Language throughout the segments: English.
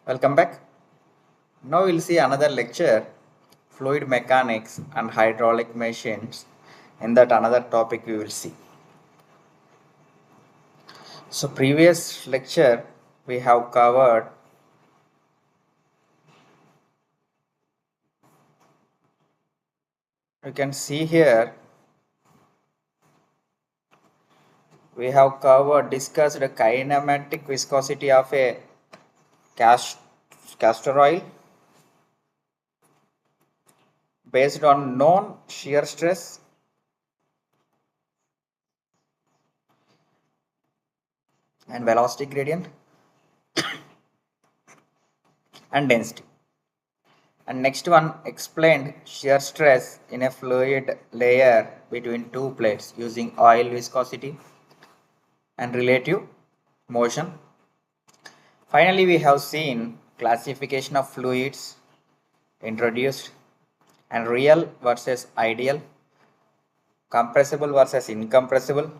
Welcome back. Now we'll see another lecture, fluid mechanics and hydraulic machines. In that another topic we will see. So previous lecture we have covered you can see here we have discussed the kinematic viscosity of a castor oil based on known shear stress and velocity gradient and density. And next one explained shear stress in a fluid layer between two plates using oil viscosity and relative motion. Finally, we have seen classification of fluids introduced and real versus ideal, compressible versus incompressible,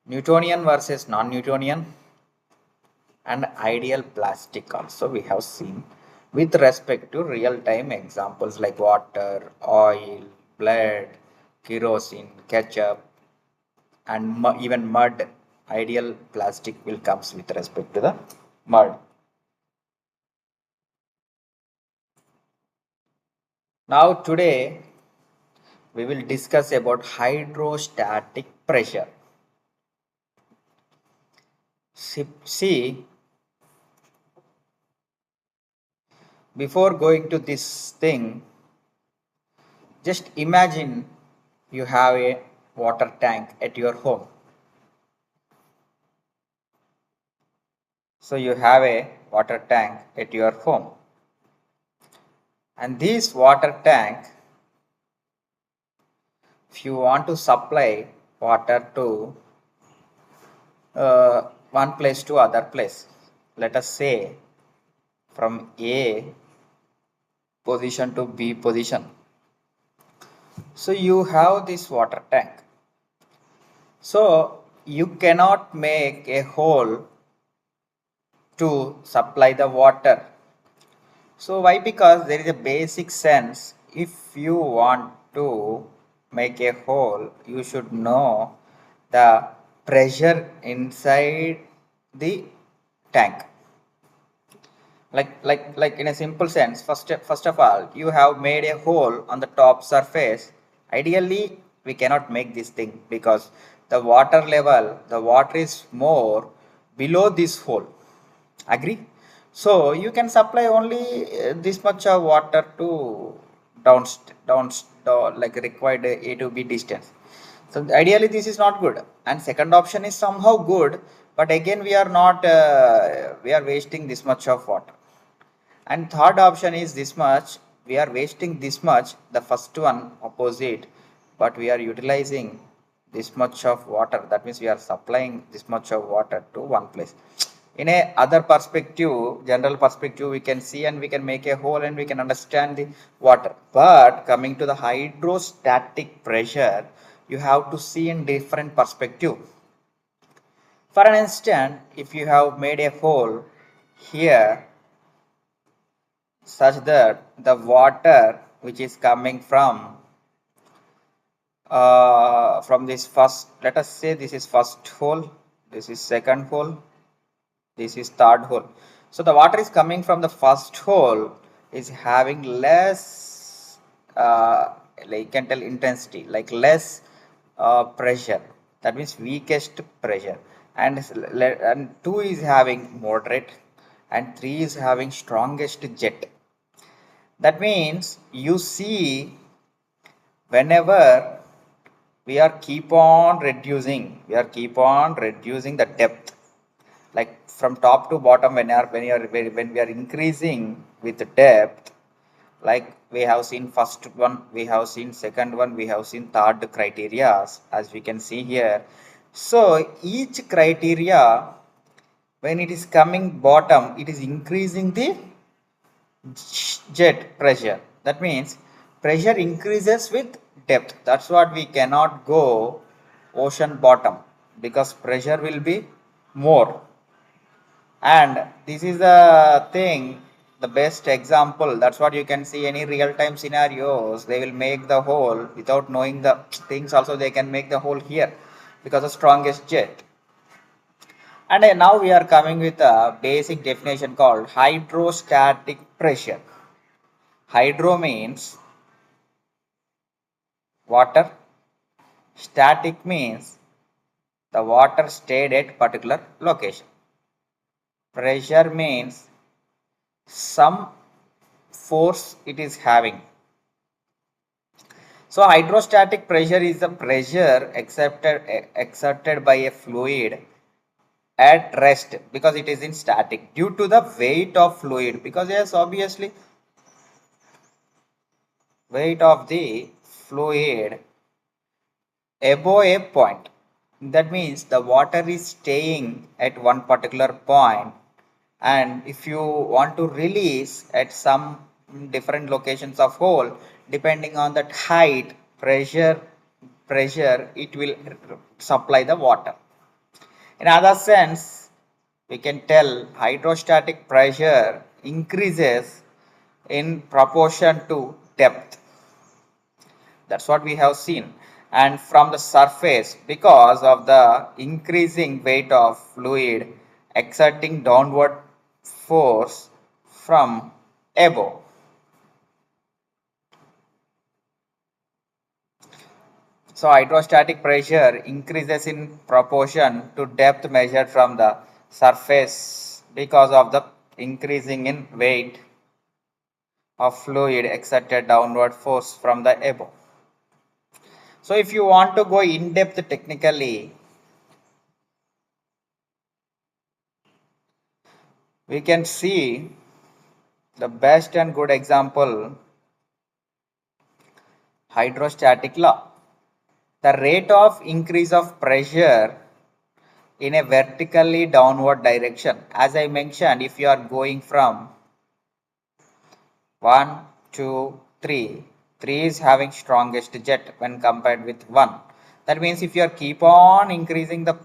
Newtonian versus non-Newtonian, and ideal plastic also we have seen with respect to real-time examples like water, oil, blood, kerosene, ketchup, and even mud. Ideal plastic will comes with respect to the mud. Now today we will discuss about hydrostatic pressure. See, before going to this thing, just imagine you have a water tank at your home. So you have a water tank at your home. And this water tank, if you want to supply water to one place to other place, let us say from A position to B position. So you have this water tank. So you cannot make a hole to supply the water. So why? Because there is a basic sense. If you want to make a hole, you should know the pressure inside the tank. Like in a simple sense, first of all, you have made a hole on the top surface. Ideally, we cannot make this thing because the water level, the water is more below this hole. Agree? So you can supply only this much of water to like required A to B distance. So ideally this is not good. And second option is somehow good, but again we are not we are wasting this much of water. And third option is this much, we are wasting this much, the first one opposite, but we are utilizing this much of water. That means we are supplying this much of water to one place. In a other perspective, general perspective, we can see and we can make a hole and we can understand the water. But coming to the hydrostatic pressure, you have to see in different perspective. For an instant, if you have made a hole here such that the water which is coming from this first, let us say this is first hole, this is second hole, this is third hole. So the water is coming from the first hole is having less like you can tell intensity, like less pressure, that means weakest pressure, and 2 is having moderate and 3 is having strongest jet. That means you see whenever we are keep on reducing the depth, like from top to bottom, when we are increasing with the depth, like we have seen first one, we have seen second one, we have seen third criteria as we can see here. So each criteria, when it is coming bottom, it is increasing the jet pressure. That means pressure increases with depth. That's what we cannot go ocean bottom because pressure will be more. And this is the thing, the best example. That's what you can see any real time scenarios. They will make the hole without knowing the things. Also, they can make the hole here because the strongest jet. And now we are coming with a basic definition called hydrostatic pressure. Hydro means water. Static means the water stayed at particular location. Pressure means some force it is having. So hydrostatic pressure is the pressure exerted by a fluid at rest because it is in static due to the weight of fluid, because yes, obviously weight of the fluid above a point. That means the water is staying at one particular point, and if you want to release at some different locations of hole, depending on that height, pressure it will supply the water. In other sense, we can tell hydrostatic pressure increases in proportion to depth. That's what we have seen. And from the surface, because of the increasing weight of fluid exerting downward force from above. So hydrostatic pressure increases in proportion to depth measured from the surface because of the increasing in weight of fluid exerted downward force from the above. So if you want to go in depth technically, we can see the best and good example, hydrostatic law. The rate of increase of pressure in a vertically downward direction. As I mentioned, if you are going from 1, 2, 3, 3 is having strongest jet when compared with 1. That means if you are keep on increasing the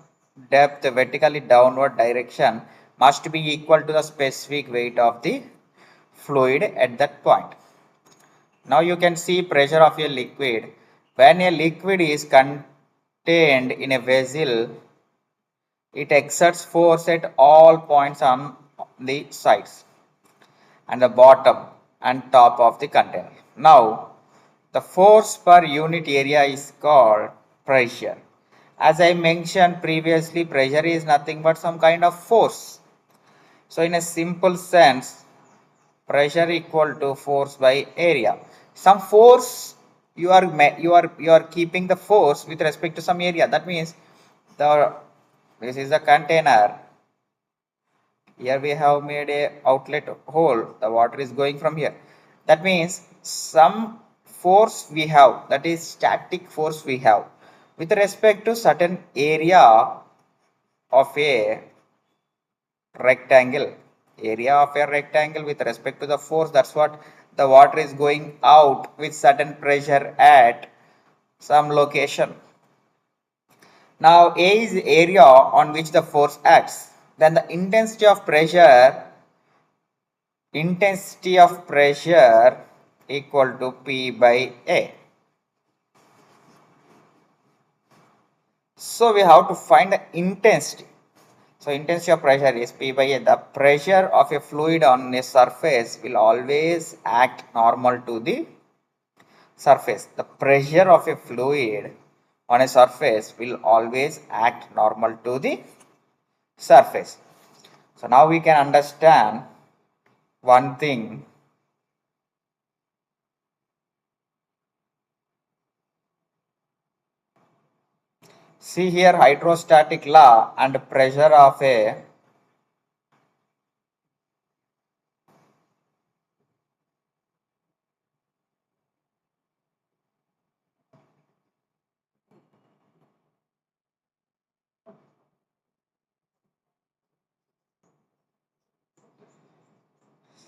depth vertically downward direction must be equal to the specific weight of the fluid at that point. Now you can see pressure of a liquid. When a liquid is contained in a vessel, it exerts force at all points on the sides and the bottom and top of the container. Now, the force per unit area is called pressure. As I mentioned previously, pressure is nothing but some kind of force. So, in a simple sense, pressure equal to force by area. Some force you are keeping the force with respect to some area. That means the this is a container. Here we have made a outlet hole. The water is going from here. That means some force we have, that is static force we have with respect to certain area of a rectangle. Area of a rectangle with respect to the force, that's what the water is going out with certain pressure at some location. Now A is the area on which the force acts. Then the intensity of pressure equal to P by A. So we have to find the intensity. So intensity of pressure is P by A. The pressure of a fluid on a surface will always act normal to the surface. The pressure of a fluid on a surface will always act normal to the surface. So now we can understand one thing. See here, hydrostatic law and pressure of a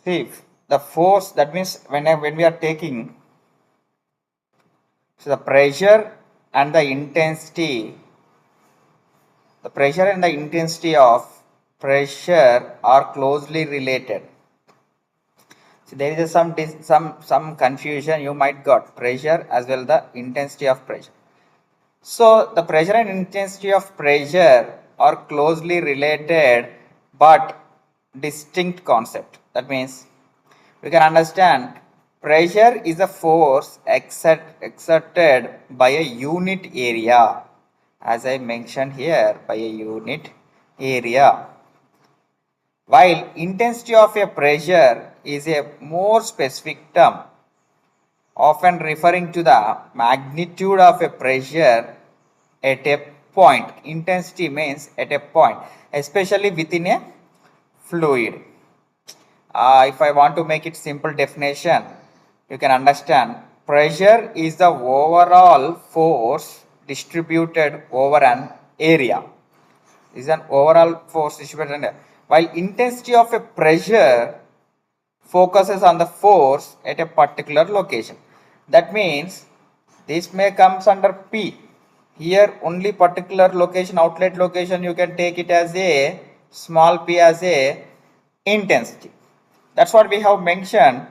see the force, that means when we are taking, so the pressure and the intensity of pressure are closely related. So there is some confusion you might got. Pressure as well the intensity of pressure. So the pressure and intensity of pressure are closely related but distinct concept. That means we can understand pressure is a force exerted by a unit area, as I mentioned here, by a unit area, while intensity of a pressure is a more specific term, often referring to the magnitude of a pressure at a point. Intensity means at a point, especially within a fluid. If I want to make it simple definition, you can understand pressure is the overall force distributed over an area. Is an overall force distributed on area. While intensity of a pressure focuses on the force at a particular location. That means this may comes under P. Here only particular location, outlet location, you can take it as a small p as a intensity. That's what we have mentioned.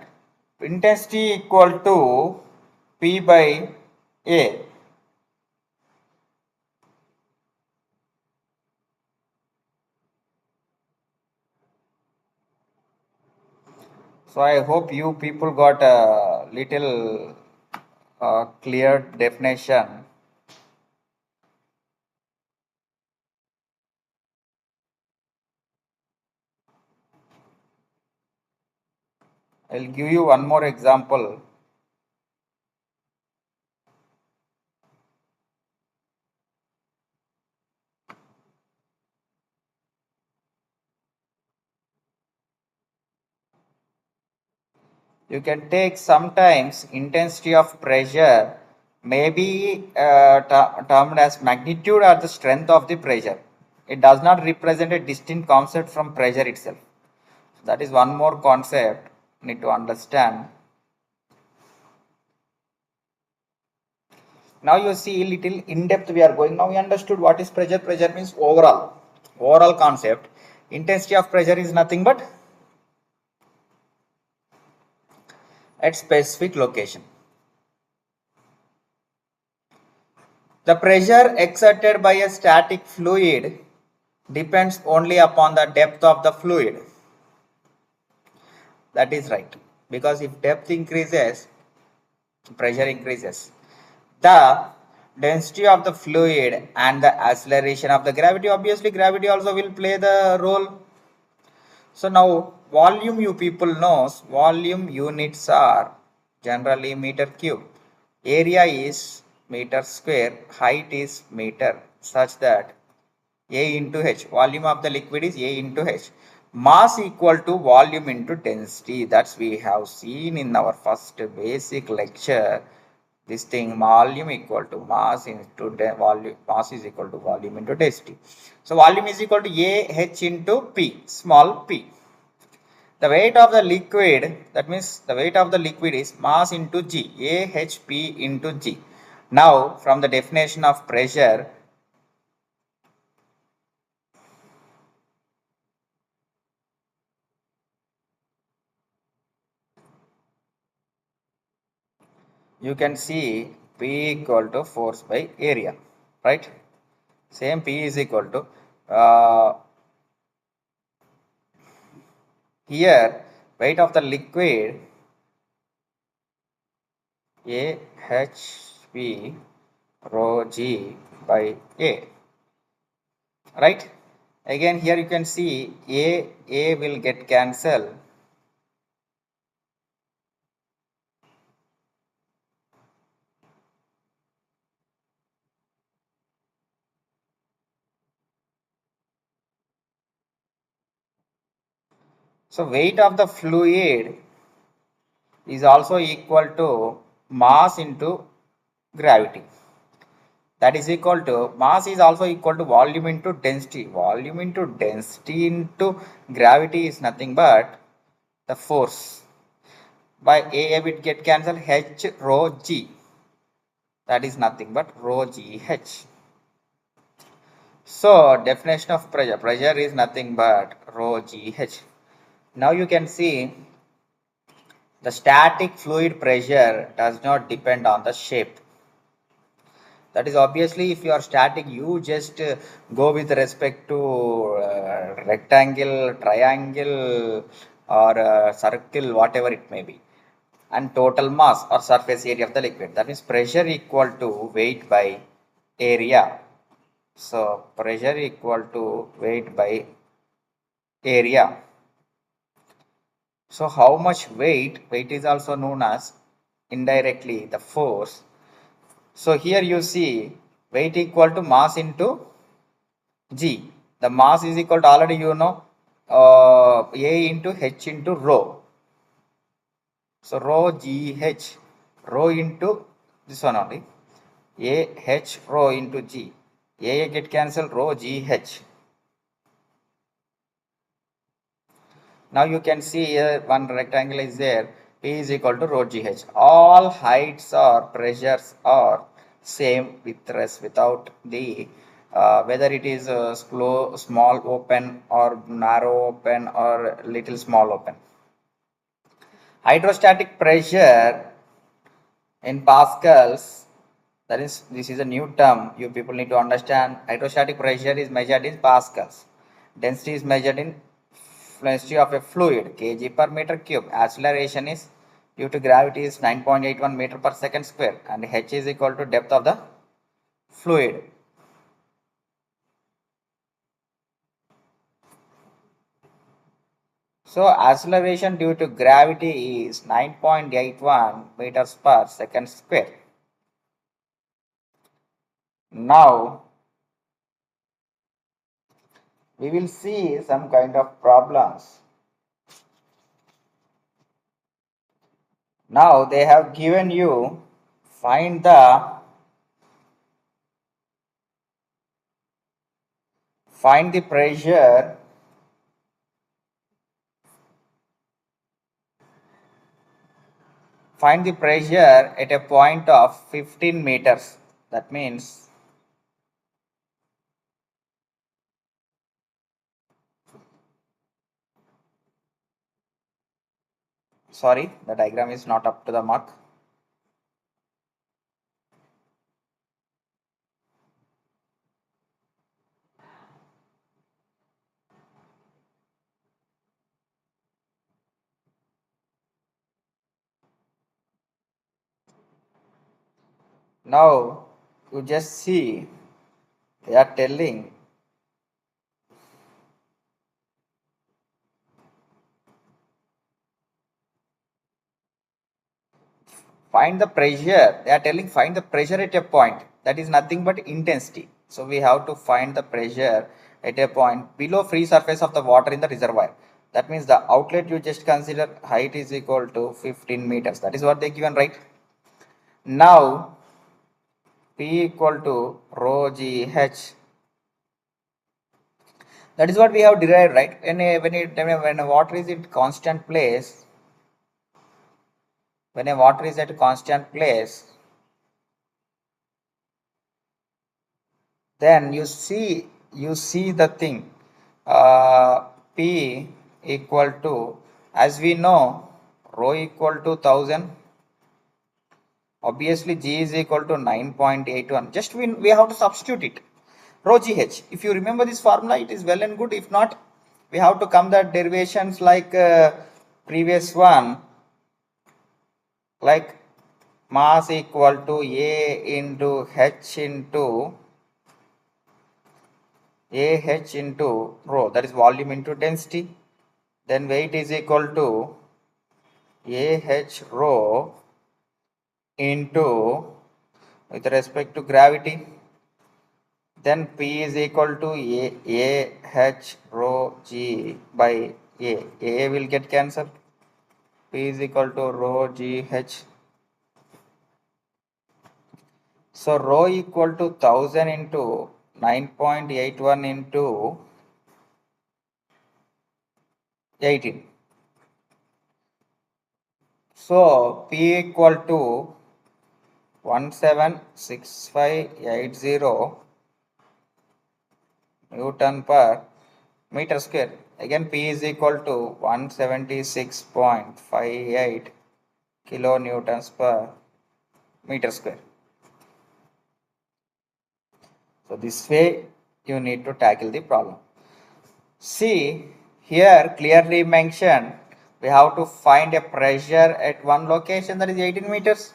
Intensity equal to P by A. So I hope you people got a little clear definition. I'll give you one more example. You can take sometimes intensity of pressure may be termed as magnitude or the strength of the pressure. It does not represent a distinct concept from pressure itself. That is one more concept you need to understand. Now you see little in depth we are going. Now we understood what is pressure. Pressure means overall concept. Intensity of pressure is nothing but at specific location. The pressure exerted by a static fluid depends only upon the depth of the fluid. That is right. Because if depth increases, pressure increases. The density of the fluid and the acceleration of the gravity, obviously gravity also will play the role. So now volume, you people knows, volume units are generally meter cube. Area is meter square, height is meter, such that A into H, volume of the liquid is A into H. Mass equal to volume into density. That's we have seen in our first basic lecture. This thing, volume equal to mass into volume, mass is equal to volume into density. So volume is equal to A H into P, small p. The weight of the liquid, that means the weight of the liquid is mass into G, A H P into G. Now from the definition of pressure, you can see P equal to force by area, right? Same P is equal to here weight of the liquid A H P rho G by A, right? Again here you can see A will get cancelled. So weight of the fluid is also equal to mass into gravity. That is equal to mass is also equal to volume into density. Volume into density into gravity is nothing but the force. By A will get cancelled, H rho G. That is nothing but rho G H. So definition of pressure. Pressure is nothing but rho gh. Now you can see the static fluid pressure does not depend on the shape. That is obviously if you are static, you just go with respect to rectangle, triangle, or circle, whatever it may be, and total mass or surface area of the liquid. That means pressure equal to weight by area. So pressure equal to weight by area. So how much weight? Weight is also known as indirectly the force. So here you see weight equal to mass into G. The mass is equal to already you know A into H into rho. So rho GH, rho into this one only, AH rho into G. A get cancelled, rho GH. Now you can see here one rectangle is there. P is equal to rho GH. All heights or pressures are same without the whether it is a small open or narrow open or little small open. Hydrostatic pressure in pascals, that is, this is a new term you people need to understand. Hydrostatic pressure is measured in pascals. Density is measured in density of a fluid, kg per meter cube. Acceleration is due to gravity is 9.81 meter per second square, and h is equal to depth of the fluid. So acceleration due to gravity is 9.81 meters per second square. Now we will see some kind of problems. Now they have given you find the pressure at a point of 15 meters. That means sorry, the diagram is not up to the mark. Now you just see they are telling find the pressure. They are telling find the pressure at a point that is nothing but intensity. So we have to find the pressure at a point below free surface of the water in the reservoir. That means the outlet you just consider height is equal to 15 meters. That is what they given, right? Now P equal to rho GH. That is what we have derived, right? When a water is at constant place, when a water is at a constant place, then you see the thing P equal to, as we know, rho equal to 1000. Obviously G is equal to 9.81. Just we have to substitute it. Rho GH. If you remember this formula, it is well and good. If not, we have to come the derivations like previous one, like mass equal to A into H into AH into rho, that is volume into density. Then weight is equal to AH rho into with respect to gravity. Then P is equal to AH rho G by A. A will get cancelled. P is equal to rho GH. So rho equal to 1000 into 9.81 into 18. So P equal to 176580 Newton per meter square. Again, P is equal to 176.58 kilonewtons per meter square. So this way you need to tackle the problem. See, here clearly mentioned we have to find a pressure at one location, that is 18 meters.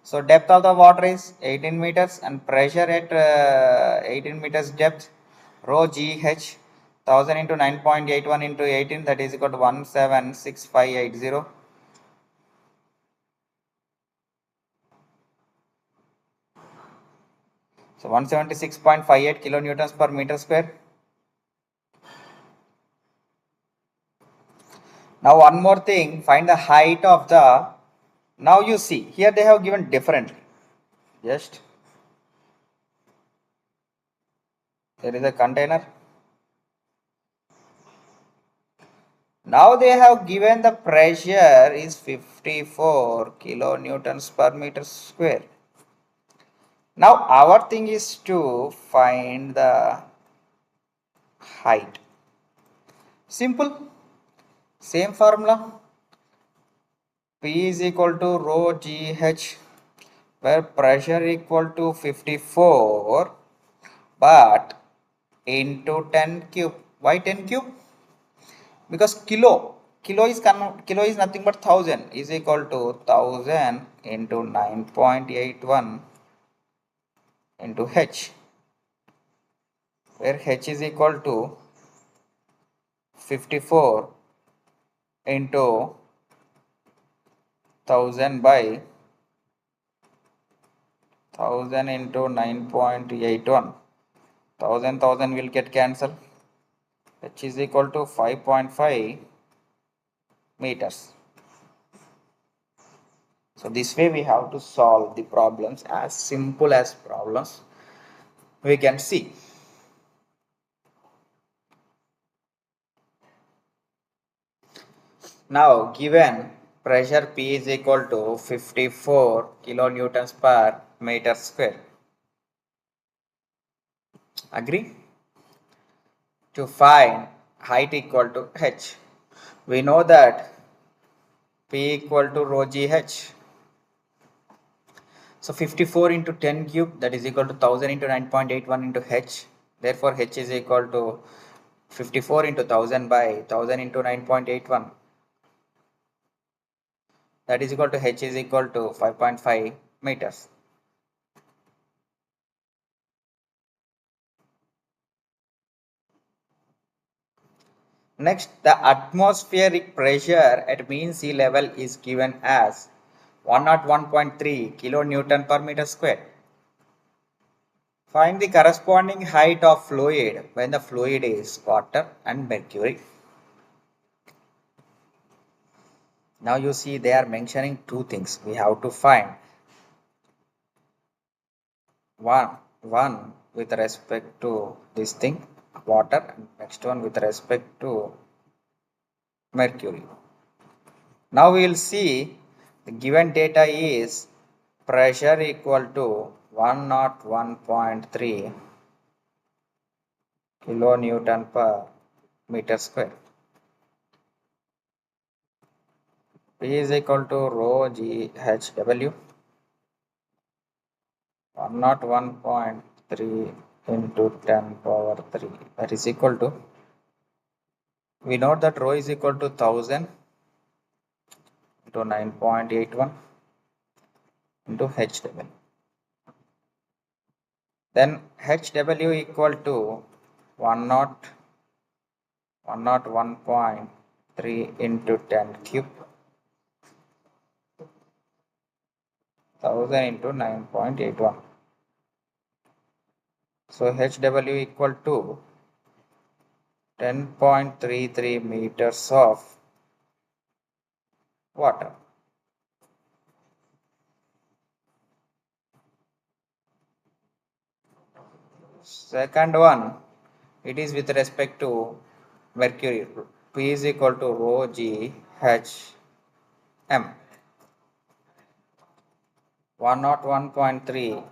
So depth of the water is 18 meters and pressure at 18 meters depth, rho GH 1000 into 9.81 into 18, that is equal to 176580. So 176.58 kilonewtons per meter square. Now one more thing, find the height of the, now you see here they have given differently. Just there is a container. Now they have given the pressure is 54 kilonewtons per meter square. Now our thing is to find the height. Simple. Same formula. P is equal to rho GH, where pressure equal to 54 but into 10 cube. Why 10 cube? Because kilo is nothing but 1000 is equal to 1000 into 9.81 into H, where H is equal to 54 into 1000 by 1000 into 9.81. 1000 will get cancelled. H is equal to 5.5 meters. So this way we have to solve the problems as simple as problems we can see. Now given pressure P is equal to 54 kilonewtons per meter square. Agree? To find height equal to H, we know that P equal to rho GH. So 54 into 10 cube, that is equal to 1000 into 9.81 into H. Therefore H is equal to 54 into 1000 by 1000 into 9.81. That is equal to H is equal to 5.5 meters. Next, the atmospheric pressure at mean sea level is given as 101.3 kilonewton per meter square. Find the corresponding height of fluid when the fluid is water and mercury. Now you see they are mentioning two things. We have to find one with respect to this thing, water, and next one with respect to mercury. Now we will see the given data is pressure equal to 101.3 kilonewton per meter square. P is equal to rho GHW 101.3 into 10 power 3, that is equal to, we know that rho is equal to 1000 into 9.81 into HW. Then HW equal to 101.3 into 10 cube, 1000 into 9.81. So HW equal to 10.33 meters of water. Second one, it is with respect to mercury. P is equal to rho G H M. 101.3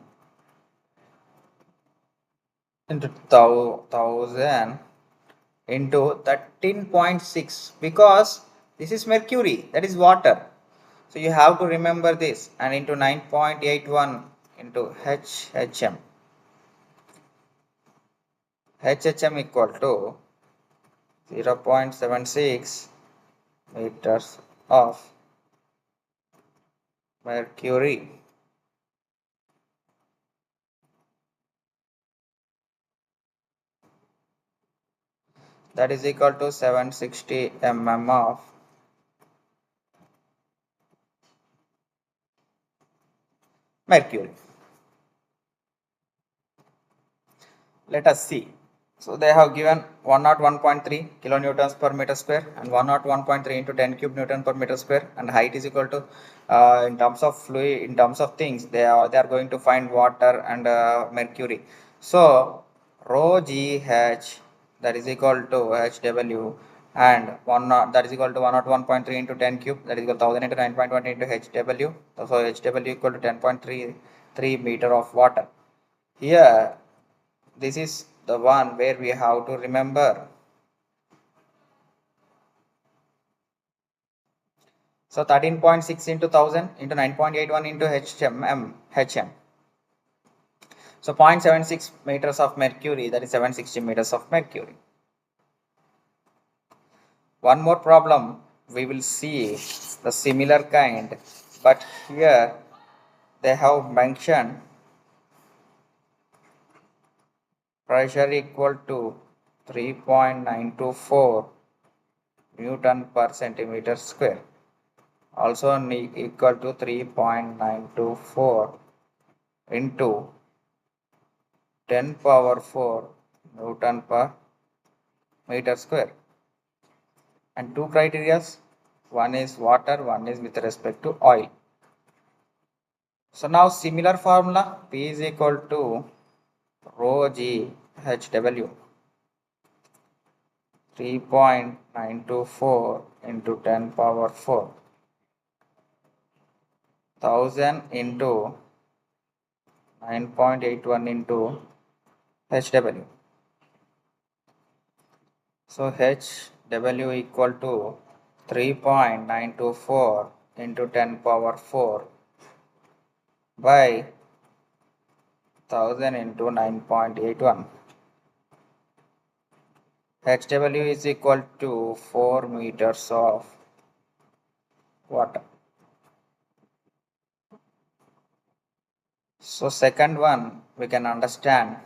into 1000 into 13.6, because this is mercury, that is water. So you have to remember this, and into 9.81 into HHM. HHM equal to 0.76 meters of mercury. That is equal to 760 mm of mercury. Let us see. So they have given 101.3 kilonewtons per meter square and 101.3 into 10 cube newton per meter square, and height is equal to, in terms of fluid, in terms of things, they are going to find water and mercury. So rho gh, that is equal to hw, and that is equal to 101.3 into 10 cube, that is equal to 1000 into 9.20 into hw. So hw equal to 10.33 meter of water. Here, this is the one where we have to remember. So 13.6 into 1000 into 9.81 into HM. So 0.76 meters of mercury, that is 760 meters of mercury. One more problem, we will see the similar kind, but here they have mentioned pressure equal to 3.924 Newton per centimeter square, also equal to 3.924 into 10 power 4 Newton per meter square. And two criteria, one is water, one is with respect to oil. So now similar formula, P is equal to rho g HW, 3.924 into 10 power 4, 1000 into 9.81 into HW. So HW equal to 3.924 into 10 power 4 by 1000 into 9.81. HW is equal to 4 meters of water. So second one we can understand,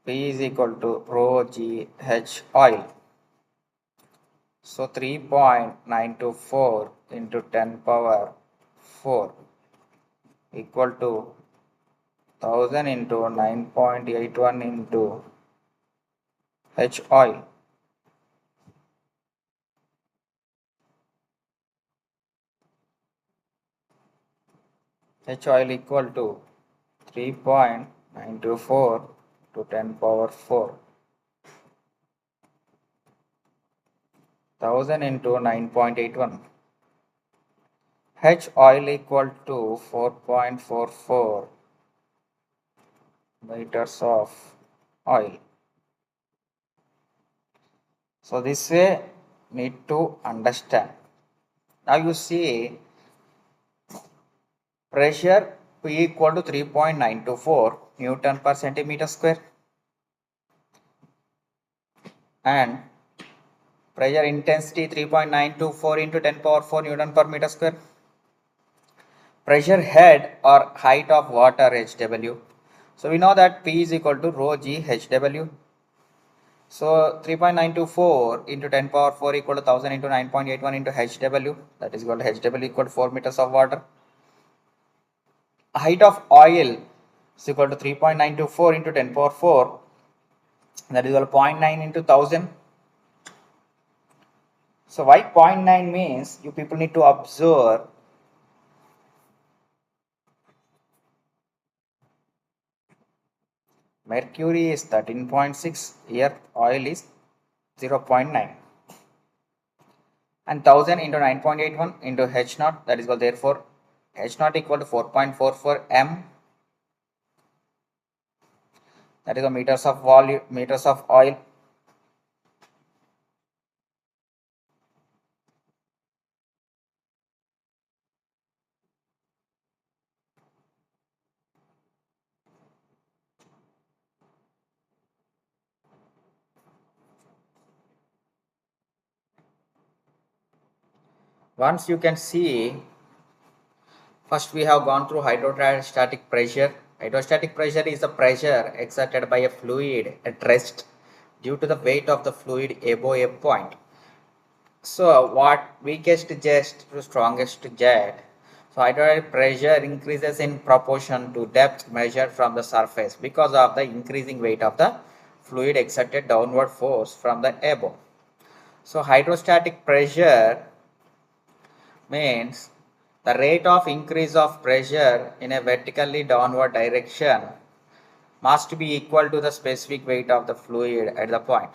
P is equal to rho g H oil. So 3.924 into 10 power 4 equal to 1000 into 9.81 into H oil. H oil equal to 3.924 to 10 power 4, 1000 into 9.81. H oil equal to 4.44 liters of oil. So this way need to understand. Now you see pressure P equal to 3.924 Newton per centimeter square, and pressure intensity 3.924 into 10 power 4 Newton per meter square. Pressure head or height of water HW. So we know that P is equal to rho g HW. So 3.924 into 10 power 4 equal to 1000 into 9.81 into HW, that is equal to HW equal to 4 meters of water. Height of oil is equal to 3.924 into 10 power 4, that is equal to 0.9 into 1000. So why 0.9 means, you people need to observe mercury is 13.6, here oil is 0.9, and 1000 into 9.81 into H naught, that is equal, therefore H naught equal to 4.44 m that is the meters of volume, meters of oil. Once you can see, first we have gone through hydrostatic pressure. Hydrostatic pressure is the pressure exerted by a fluid at rest due to the weight of the fluid above a point. So what weakest jet to strongest jet. So hydrostatic pressure increases in proportion to depth measured from the surface because of the increasing weight of the fluid exerted downward force from the above. So hydrostatic pressure means the rate of increase of pressure in a vertically downward direction must be equal to the specific weight of the fluid at the point.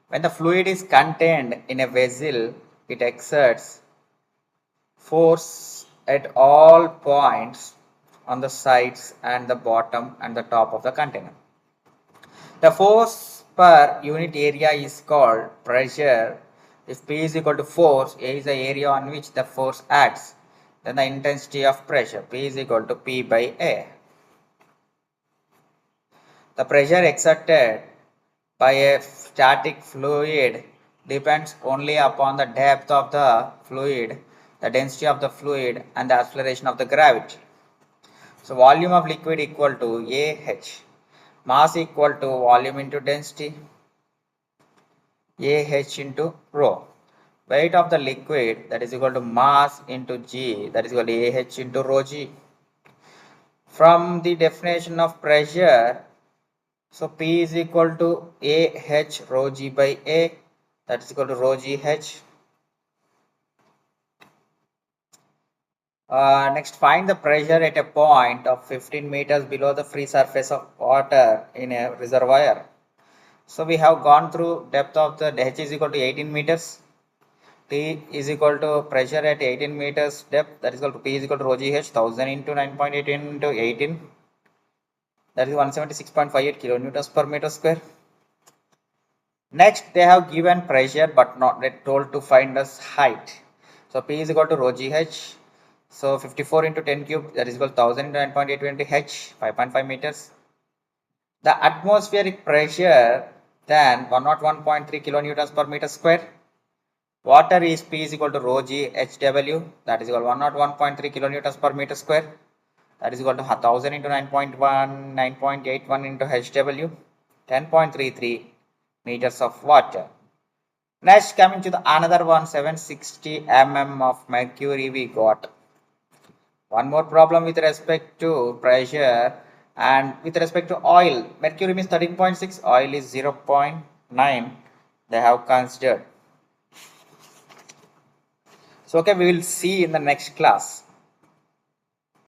When the fluid is contained in a vessel, it exerts force at all points on the sides and the bottom and the top of the container. The force per unit area is called pressure. If P is equal to force, A is the area on which the force acts, then the intensity of pressure, P is equal to P by A. The pressure exerted by a static fluid depends only upon the depth of the fluid, the density of the fluid, and the acceleration of the gravity. So volume of liquid equal to AH. Mass equal to volume into density, AH into rho. Weight of the liquid, that is equal to mass into G, that is equal to AH into rho G. From the definition of pressure, so P is equal to AH rho G by A, that is equal to rho GH. Next, find the pressure at a point of 15 meters below the free surface of water in a reservoir. So we have gone through depth of the H is equal to 18 meters. T is equal to pressure at 18 meters depth, that is equal to P is equal to rho GH 1000 into 9.8 into 18, that is 176.58 kilonewtons per meter square. Next, they have given pressure but not told to find us height. So P is equal to rho GH. So 54 into 10 cube, that is equal to 1000 into 9.8 into H, 5.5 meters. The atmospheric pressure then 101.3 kilonewtons per meter square. Water is P is equal to rho G HW, that is equal to 101.3 kilonewtons per meter square, that is equal to 1000 into 9.1, 9.81 into HW, 10.33 meters of water. Next, coming to the another one, 760 mm of mercury we got. One more problem with respect to pressure and with respect to oil. Mercury means 13.6, oil is 0.9 they have considered. So okay, we will see in the next class.